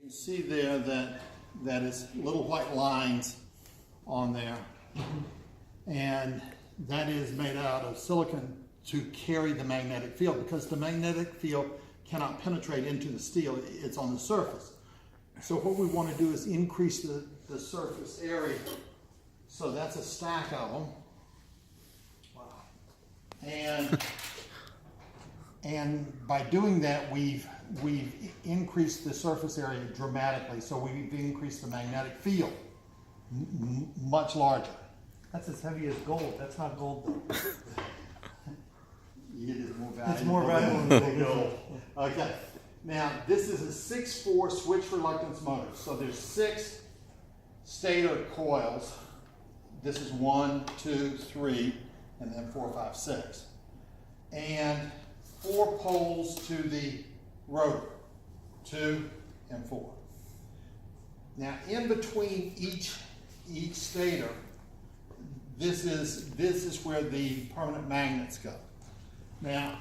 You see there that is little white lines on there, and that is made out of silicon to carry the magnetic field, because the magnetic field cannot penetrate into the steel, it's on the surface. So what we want to do is increase the surface area. So that's a stack of them. Wow. And by doing that, we've increased the surface area dramatically. So we've increased the magnetic field much larger. That's as heavy as gold. That's not gold though. It is more valuable. It's more valuable than gold. Okay. Now this is a 6-4 switch reluctance motor. So there's 6 stator coils. This is 1, 2, 3, and then 4, 5, 6. And 4 poles to the rotor, 2 and 4. Now in between each stator, this is where the permanent magnets go. Now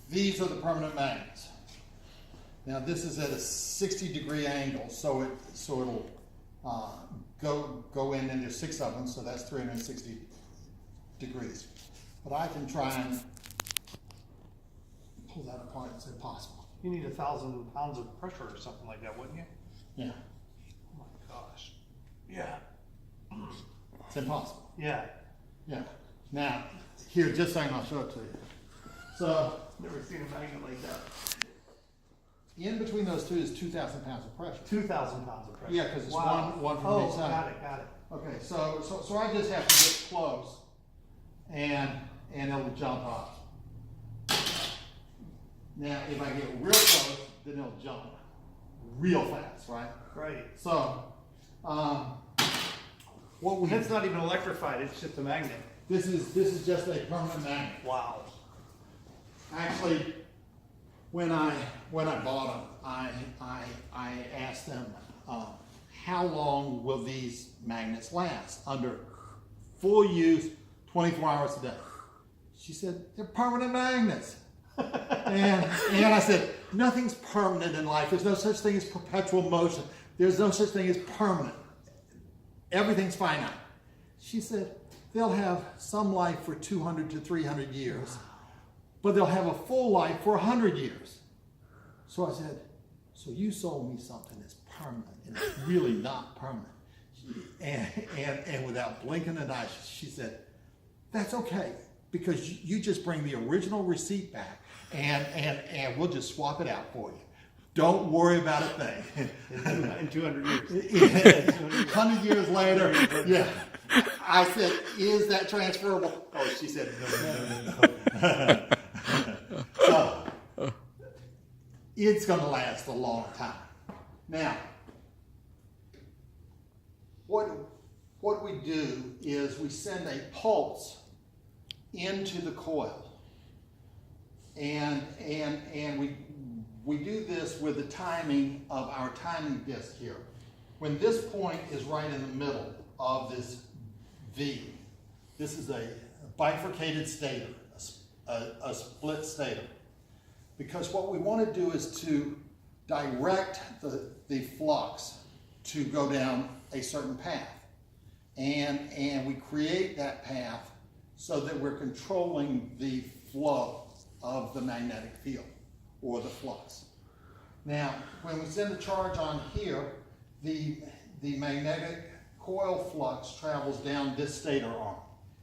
these are the permanent magnets. Now this is at a 60-degree angle, so it'll go in, and there's 6 of them, so that's 360 degrees. But I can try and pull that apart. It's impossible. You need 1,000 pounds of pressure or something like that, wouldn't you? Yeah. Oh my gosh. Yeah. It's impossible. Yeah. Yeah. Now, here, just saying, I'll show it to you. So, Never seen a magnet like that. in between those two is 2,000 pounds of pressure. 2,000 pounds of pressure. Yeah, because it's wow. one from each side. Got it. Okay, so I just have to get close, and it'll jump off. Now, if I get real close, then it'll jump real fast, right? Right. So, It's not even electrified. It's just a magnet. this is just a permanent magnet. Wow. Actually, when I bought them, I asked them, how long will these magnets last under full use, 24 hours a day? She said, they're permanent magnets. and I said, nothing's permanent in life. There's no such thing as perpetual motion. There's no such thing as permanent. Everything's finite. She said, they'll have some life for 200 to 300 years, but they'll have a full life for 100 years. So I said, so you sold me something that's permanent, and it's really not permanent. And without blinking an eye, she said, that's okay, because you just bring the original receipt back, and we'll just swap it out for you. Don't worry about a thing. In 200 years. 100 years later, yeah. I said, is that transferable? Oh, she said, no. So, it's going to last a long time. Now, what we do is we send a pulse into the coil, and we do this with the timing of our timing disc here. When this point is right in the middle of this V, this is a bifurcated stator, a split stator. Because what we want to do is to direct the flux to go down a certain path. And we create that path so that we're controlling the flow of the magnetic field or the flux. Now, when we send a charge on here, the magnetic coil flux travels down this stator arm.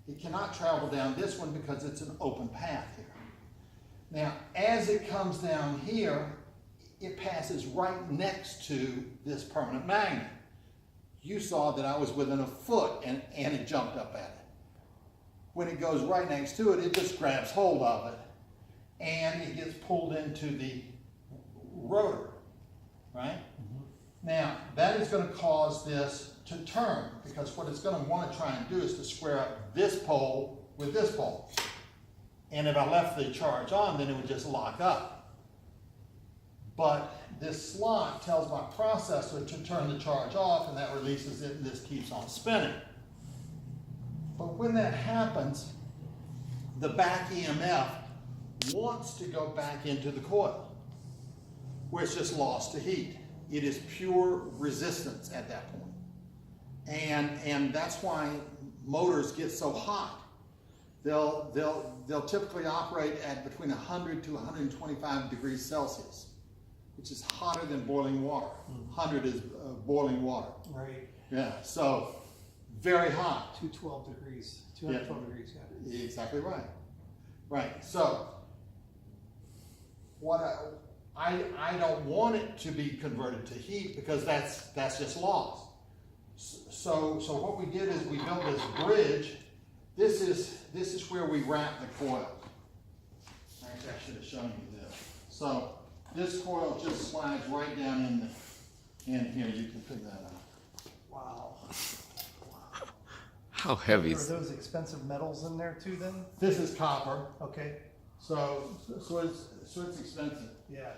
It cannot travel down this one because it's an open path here. Now, as it comes down here, it passes right next to this permanent magnet. You saw that I was within a foot and it jumped up at it. When it goes right next to it, it just grabs hold of it and it gets pulled into the rotor, right? Now, that is going to cause this to turn, because what it's going to want to try and do is to square up this pole with this pole. And if I left the charge on, then it would just lock up. But this slot tells my processor to turn the charge off, and that releases it, and this keeps on spinning. But when that happens, the back EMF wants to go back into the coil, where it's just lost to heat. It is pure resistance at that point. And that's why motors get so hot. They'll typically operate at between 100 to 125 degrees Celsius, which is hotter than boiling water. 100 is boiling water. Right. Yeah, so very hot. 212 degrees. 212 degrees, yeah. Exactly right. Right. So what I don't want it to be converted to heat because that's just lost. So what we did is we built this bridge. This is where we wrap the coil. Actually, I should have shown you this. So this coil just slides right down in here. You can pick that up. Wow. How heavy Are is those expensive metals in there too then? This is copper. Okay. So it's expensive. Yeah.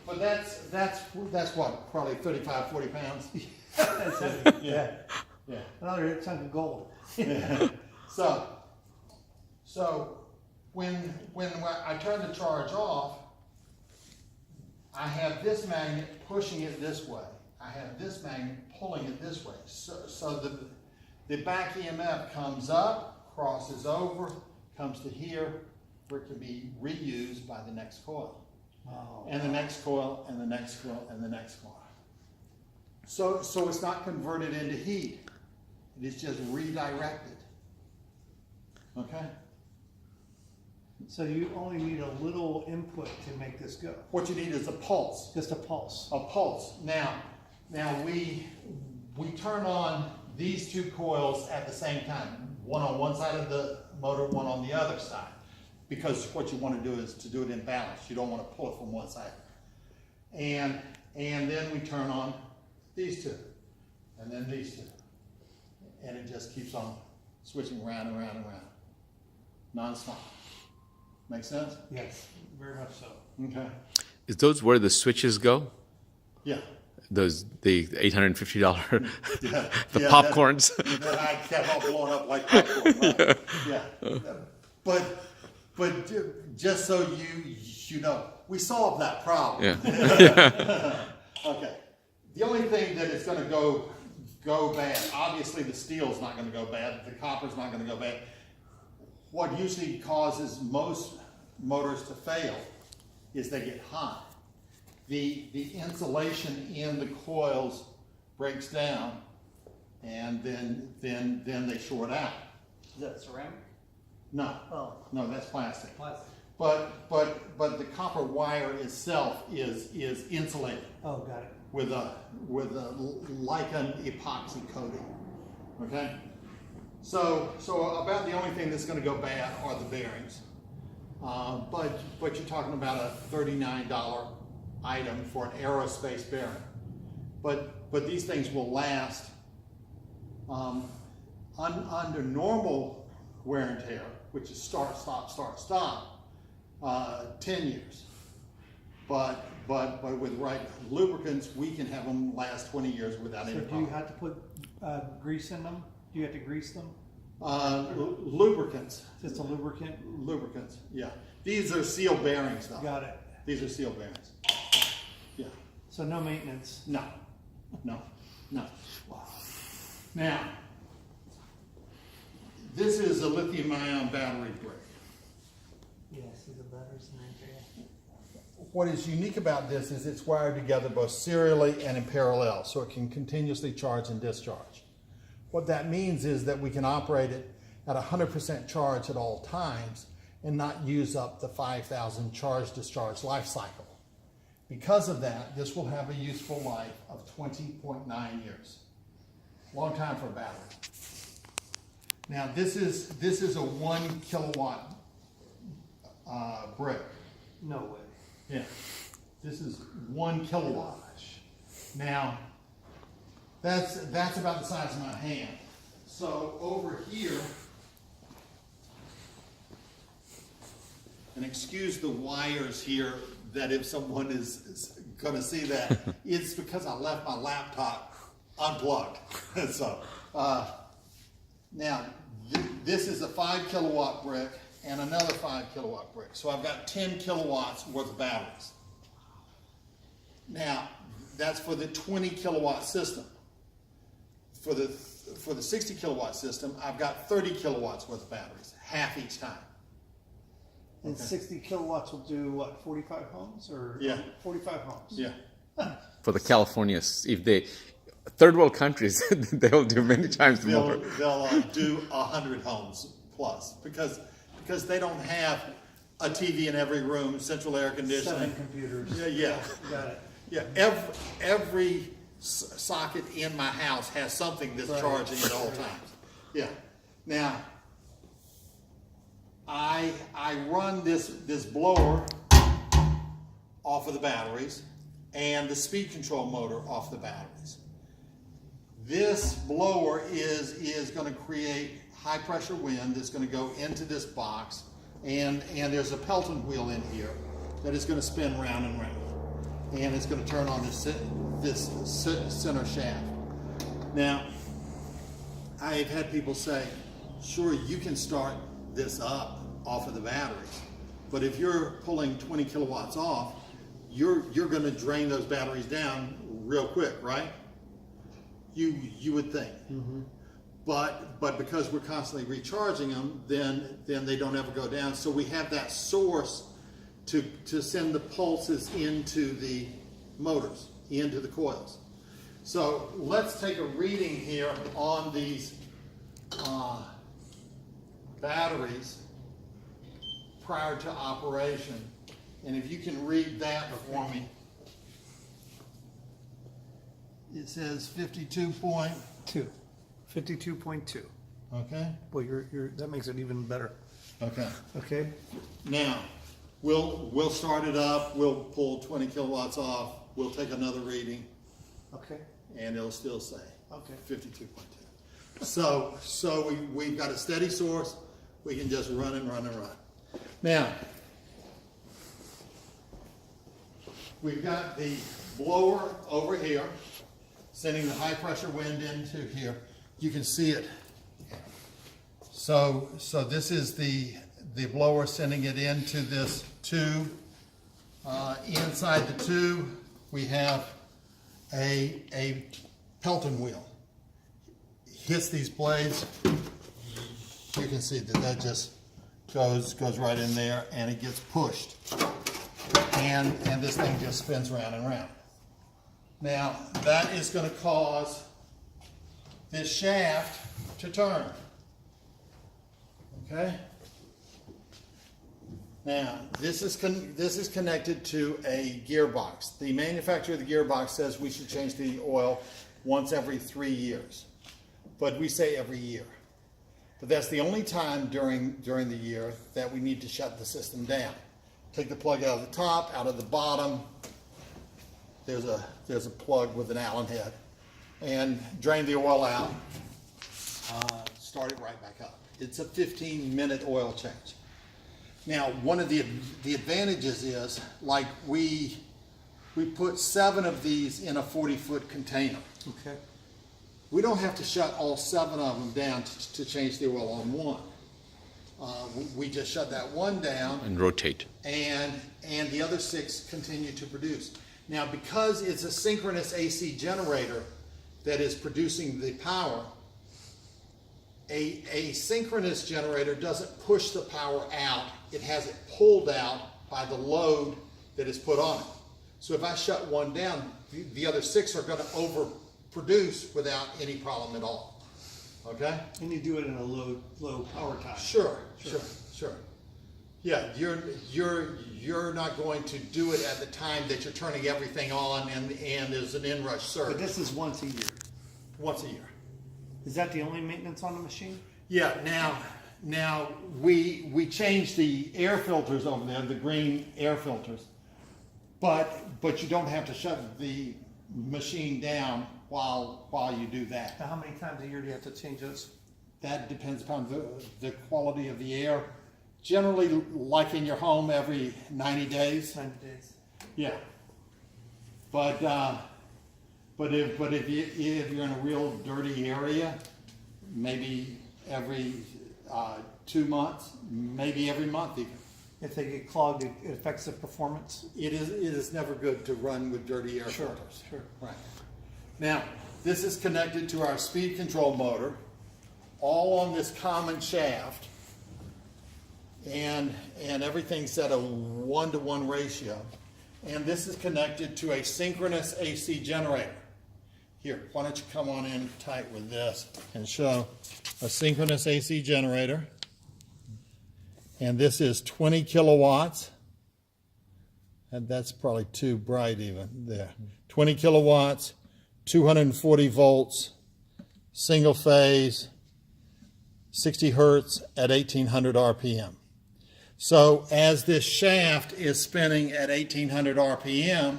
But that's what, probably 35, 40 pounds. That's it. Yeah. Yeah. Another chunk of gold. Yeah. So when I turn the charge off, I have this magnet pushing it this way. I have this magnet pulling it this way. So the back EMF comes up, crosses over, comes to here, where it can be reused by the next coil. Oh. And the next coil, and the next coil, and the next coil. So it's not converted into heat. It is just redirected. Okay? So you only need a little input to make this go. What you need is a pulse. Just a pulse. A pulse. Now we turn on these two coils at the same time. One on one side of the motor, one on the other side. Because what you want to do is to do it in balance. You don't want to pull it from one side. And then we turn on these two. And then these two. And it just keeps on switching around and around and around. Non-stop. Make sense? Yes, very much so. Okay. Is those where the switches go? Yeah. Those the $850 Yeah. the Yeah, popcorns. That I kept on blowing up like popcorn. Right? Yeah. But just so you know, we solved that problem. Yeah. Okay. The only thing that is going to go bad, obviously the steel's not going to go bad, the copper's not going to go bad. What usually causes most motors to fail is they get hot. The insulation in the coils breaks down, and then they short out. Is that ceramic? No, Oh, no, that's plastic. plastic. But the copper wire itself is insulated Oh, got it. with a like an epoxy coating. Okay. So about the only thing that's going to go bad are the bearings. But you're talking about a $39 item for an aerospace bearing. But these things will last under normal wear and tear, which is start, stop, 10 years. But with right lubricants, we can have them last 20 years without any So do problem. you have to put grease in them? Do you have to grease them? Lubricants. Just a lubricant? Lubricants, yeah. These are seal bearings though. Got it. These are seal bearings. Yeah. So no maintenance. No. Wow. Now, this is a lithium-ion battery brick. Yeah, see the batteries in there. What is unique about this is it's wired together both serially and in parallel, so it can continuously charge and discharge. What that means is that we can operate it at 100% charge at all times and not use up the 5,000 charge-discharge life cycle. Because of that, this will have a useful life of 20.9 years. Long time for a battery. Now this is a 1 kilowatt brick. No way. Yeah, this is 1 kilowatt. Now, that's about the size of my hand. So over here, and excuse the wires here, that if someone is going to see that, it's because I left my laptop unplugged. So, now, this is a 5 kilowatt brick, and another 5 kilowatt brick. So I've got 10 kilowatts worth of batteries. Now, that's for the 20 kilowatt system. For the 60 kilowatt system, I've got 30 kilowatts worth of batteries, half each time. And 60 kilowatts will do what, 45 homes or? Yeah. 45 homes. Yeah. For the Californias, if they third world countries, they'll do many times more. They'll do 100 homes plus because they don't have a TV in every room, central air conditioning. 7 computers. Yeah. Got it. Yeah, every socket in my house has something that's Right. charging at all times. Yeah. Now, I run this blower off of the batteries and the speed control motor off the batteries. This blower is going to create high pressure wind that's going to go into this box, and there's a Pelton wheel in here that is going to spin round and round. And it's going to turn on this center shaft. Now, I've had people say, sure, you can start this up off of the batteries, but if you're pulling 20 kilowatts off, you're going to drain those batteries down real quick, right? You would think. Mm-hmm. But because we're constantly recharging them, then they don't ever go down. So we have that source to send the pulses into the motors, into the coils. So let's take a reading here on these batteries prior to operation. And if you can read that for me. It says 52.2. 52.2. Okay? Well, that makes it even better. Okay. Okay. Now, we'll start it up, we'll pull 20 kilowatts off, we'll take another reading, Okay. and it'll still say Okay. 52.2. So we've got a steady source, we can just run and run and run. Now, we've got the blower over here, sending the high pressure wind into here. You can see it. So this is the blower sending it into this tube. Inside the tube, we have a Pelton wheel. Hits these blades. You can see that just goes right in there, and it gets pushed. And this thing just spins round and round. Now, that is going to cause this shaft to turn. Okay? Now, this is connected to a gearbox. The manufacturer of the gearbox says we should change the oil once every 3 years. But we say every year. But that's the only time during the year that we need to shut the system down. Take the plug out of the top, out of the bottom. There's a plug with an Allen head. And drain the oil out. Start it right back up. It's a 15-minute oil change. Now, one of the advantages is, like we put 7 of these in a 40-foot container. Okay. We don't have to shut all 7 of them down to change the oil on one. We just shut that one down And rotate. and the other 6 continue to produce. Now, because it's a synchronous AC generator that is producing the power, a synchronous generator doesn't push the power out. It has it pulled out by the load that is put on it. So if I shut one down, the other 6 are going to overproduce without any problem at all. Okay? And you do it in a low power time. Sure. Yeah, you're not going to do it at the time that you're turning everything on and there's an inrush surge. But this is once a year. Once a year. Is that the only maintenance on the machine? Yeah, now we changed the air filters over there, the green air filters, but you don't have to shut the machine down while you do that. Now, how many times a year do you have to change those? That depends upon the quality of the air. Generally, like in your home, every 90 days. 90 days. Yeah. But if you're in a real dirty area, maybe every 2 months, maybe every month even. If they get clogged, it affects the performance. It is never good to run with dirty air Sure, filters. sure. Right. Now, this is connected to our speed control motor, all on this common shaft, and everything's at a 1-to-1 ratio. And this is connected to a synchronous AC generator. Here, why don't you come on in tight with this and show a synchronous AC generator. And this is 20 kilowatts. And that's probably too bright even there. 20 kilowatts, 240 volts, single phase, 60 hertz at 1800 RPM. So as this shaft is spinning at 1800 RPM,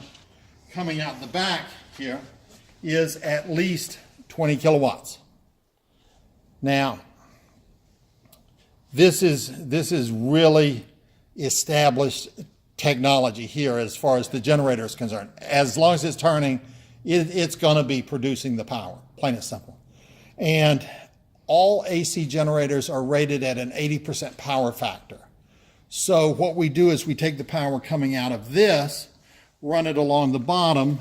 coming out the back here is at least 20 kilowatts. Now, this is really established technology here as far as the generator is concerned. As long as it's turning, it's going to be producing the power, plain and simple. And all AC generators are rated at an 80% power factor. So what we do is we take the power coming out of this, run it along the bottom,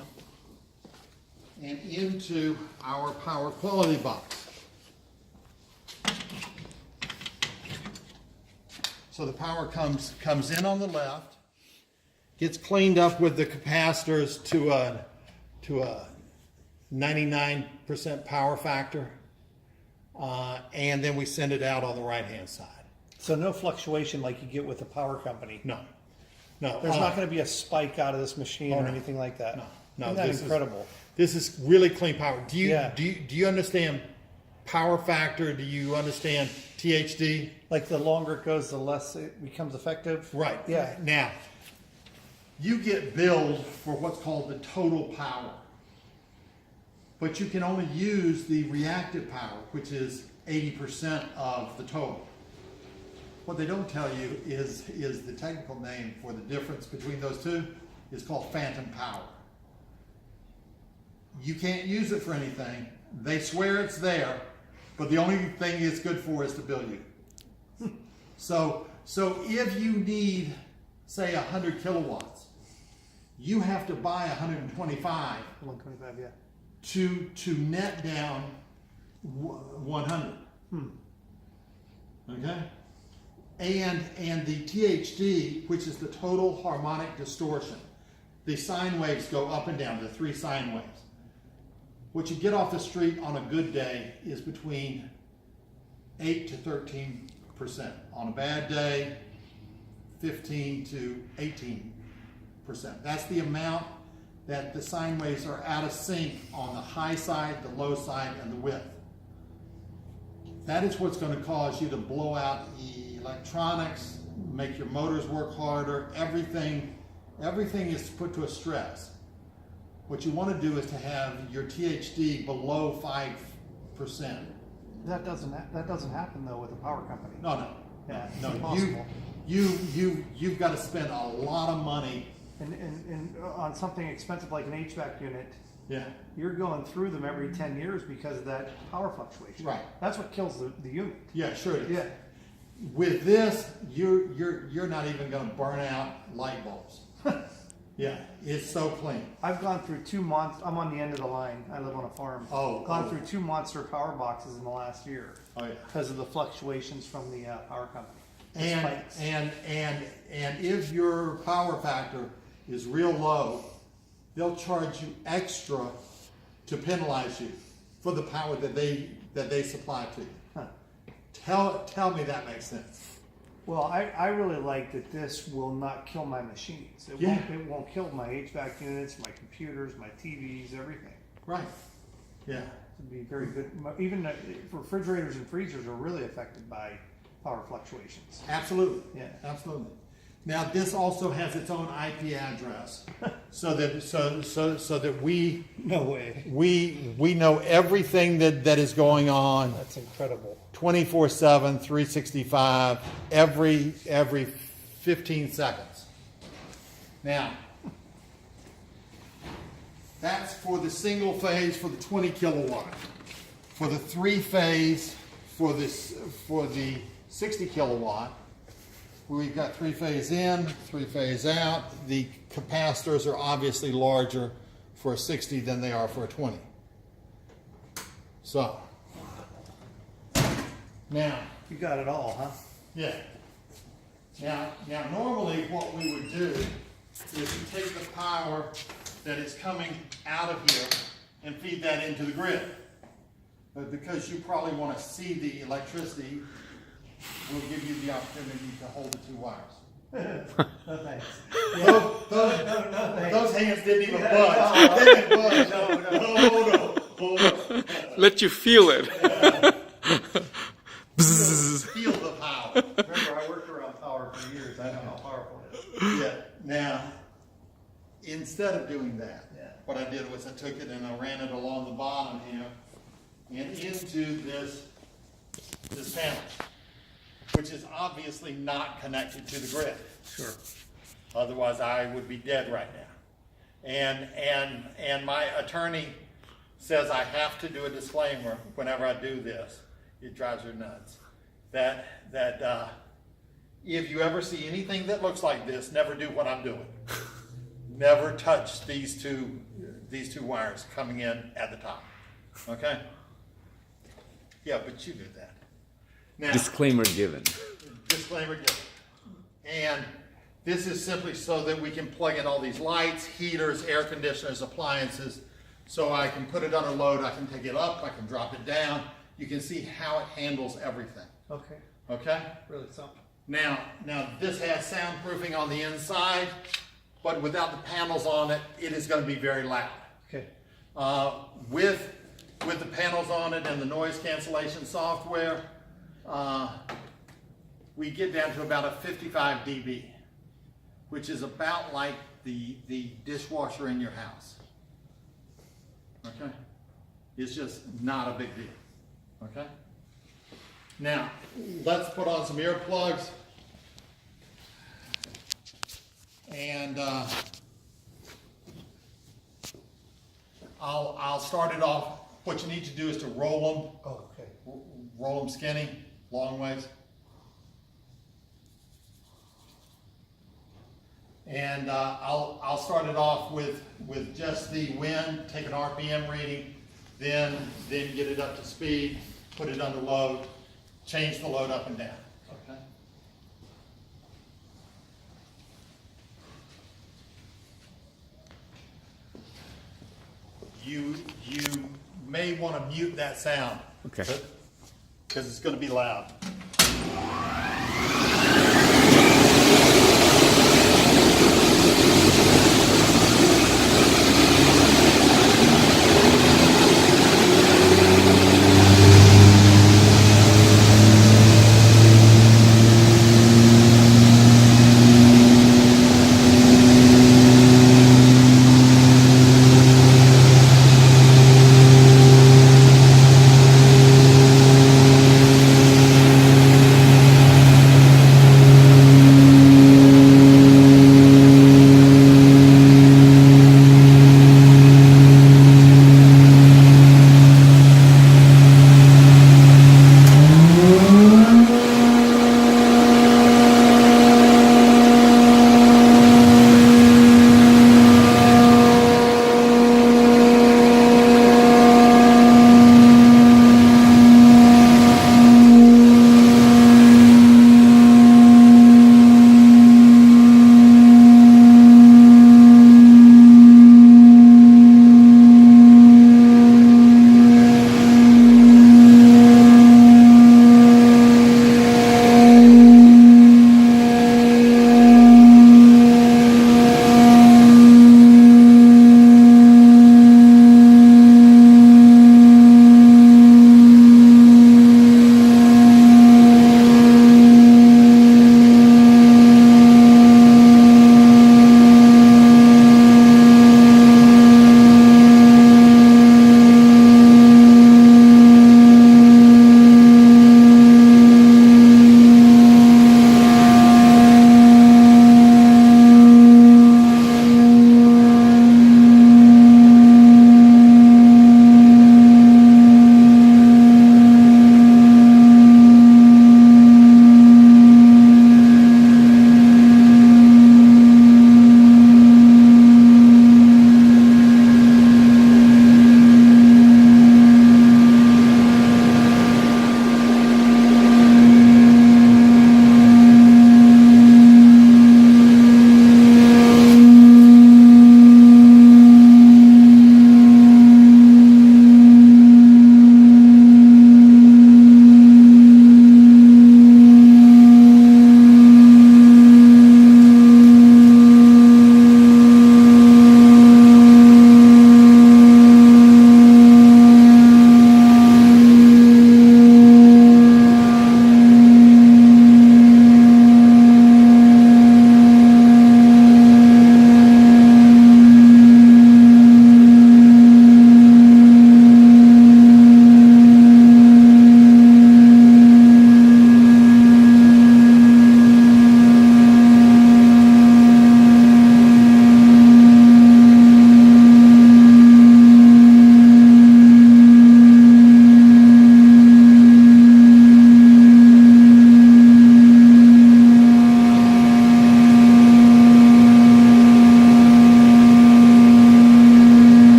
and into our power quality box. So the power comes in on the left, gets cleaned up with the capacitors to a 99% power factor, and then we send it out on the right-hand side. So no fluctuation like you get with the power company. No. There's not going to be a spike out of this machine or no. anything like that. No. Isn't that incredible? This is really clean power. Do Yeah. you understand power factor? Do you understand THD? Like the longer it goes, the less it becomes effective. Right. Yeah. Now, you get billed for what's called the total power. But you can only use the reactive power, which is 80% of the total. What they don't tell you is the technical name for the difference between those two is called phantom power. You can't use it for anything. They swear it's there, but the only thing it's good for is to bill you. So if you need, say, 100 kilowatts, you have to buy 125 125, yeah. to net down 100. Okay? And the THD, which is the total harmonic distortion, the sine waves go up and down, the 3 sine waves. What you get off the street on a good day is between 8 to 13%. On a bad day, 15 to 18%. That's the amount that the sine waves are out of sync on the high side, the low side, and the width. That is what's going to cause you to blow out electronics, make your motors work harder. Everything is put to a stress. What you want to do is to have your THD below 5%. That doesn't happen though with a power company. No. Yeah, it's No. impossible. You've got to spend a lot of money. And on something expensive like an HVAC unit, Yeah. you're going through them every 10 years because of that power fluctuation. Right. That's what kills the unit. Yeah, sure it is. Yeah. With this, you're not even going to burn out light bulbs. Yeah, it's so clean. I've gone through 2 months. I'm on the end of the line. I live on a farm. Gone through 2 monster power boxes in the last year. Oh yeah. Because of the fluctuations from the power company. The And spikes. and if your power factor is real low, they'll charge you extra to penalize you for the power that they supply to you. Huh. Tell me that makes sense. Well, I really like that this will not kill my machines. It won't kill my HVAC units, my computers, my TVs, everything. Right. Yeah. It'd be very good. Even refrigerators and freezers are really affected by power fluctuations. Absolutely. Yeah. Absolutely. Now this also has its own IP address, so that we No way. we know everything that is going on That's incredible. 24/7, 365, every 15 seconds. Now, that's for the single phase for the 20 kilowatt. For the 3 phase, for the 60 kilowatt. We've got 3-phase in, 3-phase out. The capacitors are obviously larger for a 60 than they are for a 20. So, now, You got it all, huh? yeah. Now normally what we would do is we take the power that is coming out of here and feed that into the grid. But because you probably want to see the electricity, we'll give you the opportunity to hold the 2 wires. No thanks. Those hands didn't even budge. They didn't budge. Hold on. Let you feel it. Feel the power. Remember, I worked around power for years. I know how powerful it is. Yeah. Now, instead of doing that, Yeah. what I did was I took it and I ran it along the bottom here and into this panel, which is obviously not connected to the grid. Sure. Otherwise, I would be dead right now. And my attorney says I have to do a disclaimer whenever I do this. It drives her nuts. That if you ever see anything that looks like this, never do what I'm doing. Never touch these two wires coming in at the top. Okay? Yeah, but you did that. Now, Disclaimer given. disclaimer given. And this is simply so that we can plug in all these lights, heaters, air conditioners, appliances. So I can put it under load, I can take it up, I can drop it down. You can see how it handles everything. Okay. Okay? Really something. Now this has soundproofing on the inside, but without the panels on it, it is going to be very loud. Okay. With the panels on it and the noise cancellation software, we get down to about a 55 dB, which is about like the dishwasher in your house. Okay? It's just not a big deal. Okay? Now, let's put on some earplugs. And I'll start it off. What you need to do is to roll Oh, okay. them. Roll them skinny, long ways. And I'll start it off with just the wind, take an RPM reading, then get it up to speed, put it under load, change the load up and down. Okay. You may want to mute that sound. Okay. Because it's going to be loud.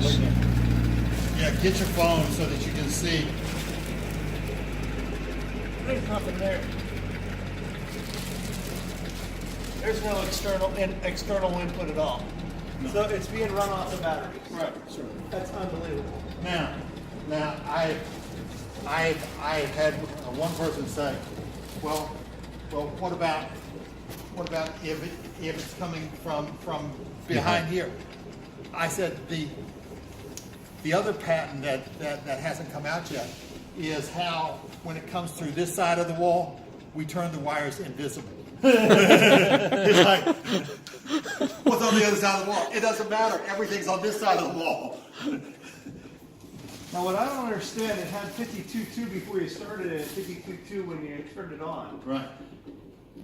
gosh. Yeah, get your phone so that you can see. There's nothing there. There's no external input at all. No. So it's being run off the battery. Right, sure. That's unbelievable. Now, I've had one person say, well, what about if it's coming from behind here? I said the other patent that hasn't come out yet is how when it comes through this side of the wall, we turn the wires invisible. It's like, what's on the other side of the wall? It doesn't matter. Everything's on this side of the wall. Now what I don't understand, it had 52.2 before you started it, 52.2 when you turned it on. Right.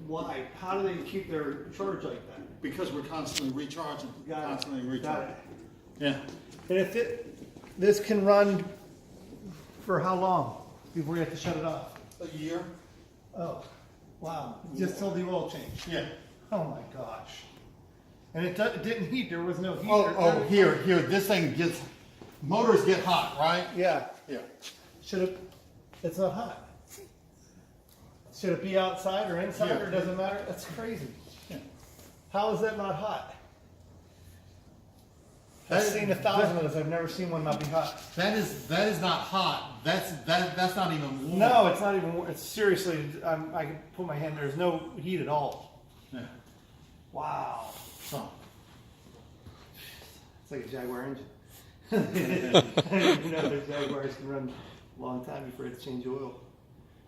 Why? How do they keep their charge like that? Because we're constantly recharging. Got it. Constantly Got recharging. it. Yeah. And if this can run for how long before you have to shut it off? A year. Oh, wow. Just till the oil change. Yeah. Oh my gosh. And it didn't heat, there was no heat. Here. This thing gets, motors get hot, right? Yeah. Yeah. It's not hot. Should it be outside or inside Yeah. or doesn't matter? That's crazy. Yeah. How is that not hot? That I've is- seen 1,000 of those. I've never seen one not be hot. That is not hot. That's not even warm. No, it's not even. It's seriously. I can put my hand. There's no heat at all. Yeah. Wow. So, It's like a Jaguar engine. I didn't even know that Jaguars can run a long time before it change oil.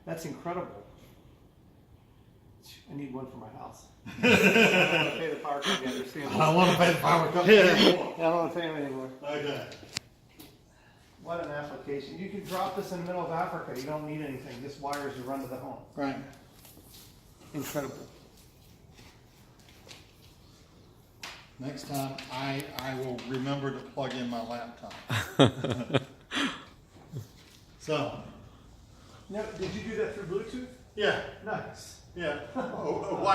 That's incredible. I need one for my house. I don't want to pay the power company. I understand. I don't want to pay the power company anymore. I don't want to pay them anymore. Okay. What an application. You can drop this in the middle of Africa. You don't need anything. Just wires to run to the home. Right. Incredible. Next time, I will remember to plug in my laptop. So. Now, did you do that through Bluetooth? Yeah. Nice. Yeah. Why?